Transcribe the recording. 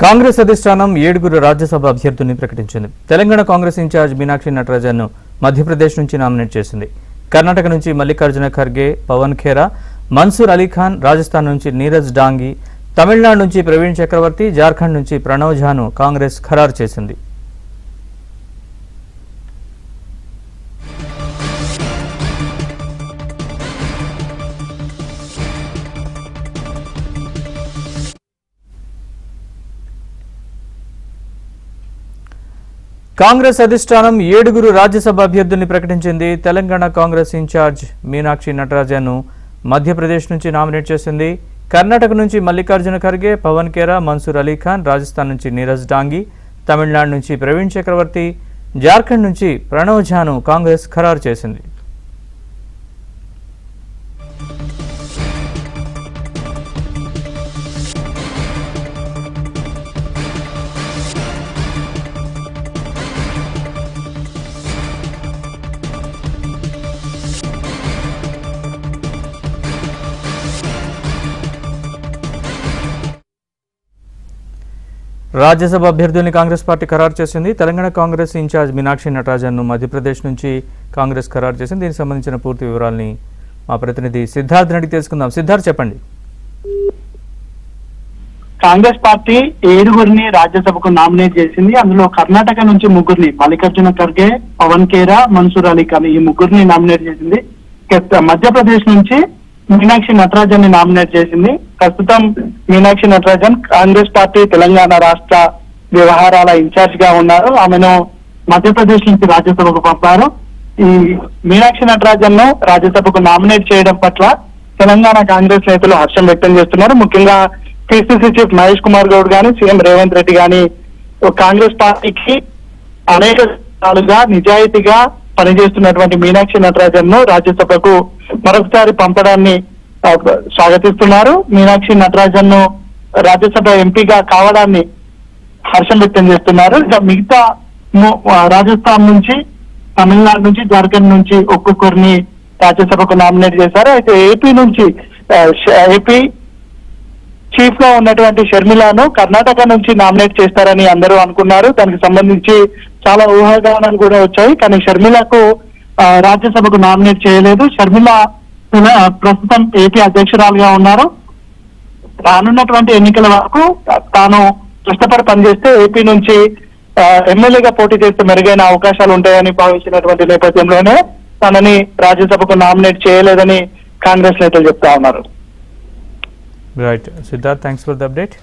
కాంగ్రెస్ అధిష్టానం 7 రాజ్యసభ అభ్యర్థుల్ని ప్రకటించింది. తెలంగాణ కాంగ్రెస్ ఇన్ఛార్జ్ మీనాక్షి నటరాజన్ను మధ్యప్రదేశ్ నుంచి నామినేట్ చేసింది. కర్ణాటక నుంచి మల్లికార్జున ఖర్గే, పవన్ ఖేరా, మన్సూర్ అలీఖాన్, రాజస్థాన్ నుంచి నీరజ్ డాంగి, తమిళనాడు నుంచి ప్రవీణ్ చక్రవర్తి, జార్ఖండ్ నుంచి ప్రణవ్ ఝాను కాంగ్రెస్ ఖరారు చేసింది. కాంగ్రెస్ అధిష్టానం 7 రాజ్యసభ అభ్యర్థుల్ని ప్రకటించింది. తెలంగాణ కాంగ్రెస్ ఇన్ఛార్జ్ మీనాక్షి నటరాజన్ను మధ్యప్రదేశ్ నుంచి నామినేట్ చేసింది. కర్ణాటక నుంచి మల్లికార్జున ఖర్గే, పవన్ ఖేరా, మన్సూర్ అలీఖాన్, రాజస్థాన్ నుంచి నీరజ్ డాంగి, తమిళనాడు నుంచి ప్రవీణ్ చక్రవర్తి, జార్ఖండ్ నుంచి ప్రణవ్ ఝాను కాంగ్రెస్ ఖరారు చేసింది. రాజ్యసభ అభ్యర్థుల్ని కాంగ్రెస్ పార్టీ ఖరారు చేసింది. తెలంగాణ కాంగ్రెస్ ఇన్ఛార్జ్ మీనాక్షి నటరాజన్ను మధ్యప్రదేశ్ నుంచి కాంగ్రెస్ ఖరారు చేసింది. దీనికి సంబంధించిన పూర్తి వివరాలని మా ప్రతినిధి సిద్ధార్థ్ అడిగి తెలుసుకుందాం. సిద్ధార్థ్, చెప్పండి. కాంగ్రెస్ పార్టీ 7 రాజ్యసభకు నామినేట్ చేసింది. అందులో కర్ణాటక నుంచి 3 మల్లికార్జున ఖర్గే, పవన్ ఖేరా, మన్సూర్ అలీఖాన్ ఈ 3 నామినేట్ చేసింది. మధ్యప్రదేశ్ నుంచి మీనాక్షి నటరాజన్ ని నామినేట్ చేసింది. ప్రస్తుతం మీనాక్షి నటరాజన్ కాంగ్రెస్ పార్టీ తెలంగాణ రాష్ట్ర వ్యవహారాల ఇన్ఛార్జ్ గా ఉన్నారు. ఆమెను మధ్యప్రదేశ్ నుంచి రాజ్యసభకు పంపారు. ఈ మీనాక్షి నటరాజన్ ను రాజ్యసభకు నామినేట్ చేయడం పట్ల తెలంగాణ కాంగ్రెస్ నేతలు హర్షం వ్యక్తం చేస్తున్నారు. ముఖ్యంగా పిసిసి చీఫ్ మహేష్ కుమార్ గౌడ్ గాని, సీఎం రేవంత్ రెడ్డి గాని కాంగ్రెస్ పార్టీకి అనేక సార్లుగా నిజాయితీగా పనిచేస్తున్నటువంటి మీనాక్షి నటరాజన్ ను రాజ్యసభకు మరొకసారి పంపడాన్ని స్వాగతిస్తున్నారు. మీనాక్షి నటరాజన్ ను రాజ్యసభ ఎంపీగా కావడాన్ని హర్షం వ్యక్తం చేస్తున్నారు. ఇక మిగతా రాజస్థాన్ నుంచి, తమిళనాడు నుంచి, జార్ఖండ్ నుంచి ఒక్కొక్కరిని రాజ్యసభకు నామినేట్ చేశారు. అయితే ఏపీ చీఫ్ గా ఉన్నటువంటి షర్మిలాను కర్ణాటక నుంచి నామినేట్ చేస్తారని అందరూ అనుకున్నారు. దానికి సంబంధించి చాలా ఊహాగానాలు కూడా వచ్చాయి. కానీ షర్మిలకు రాజ్యసభకు నామినేట్ చేయలేదు. షర్మిల ప్రస్తుతం ఏపీ అధ్యక్షురాలుగా ఉన్నారు. రానున్నటువంటి ఎన్నికల వరకు తాను కష్టపడి పనిచేస్తే ఏపీ నుంచి ఎమ్మెల్యేగా పోటీ చేస్తే మెరుగైన అవకాశాలు ఉంటాయని భావించినటువంటి నేపథ్యంలోనే తనని రాజ్యసభకు నామినేట్ చేయలేదని కాంగ్రెస్ నేతలు చెప్తా ఉన్నారు. Right Siddharth, thanks for the update.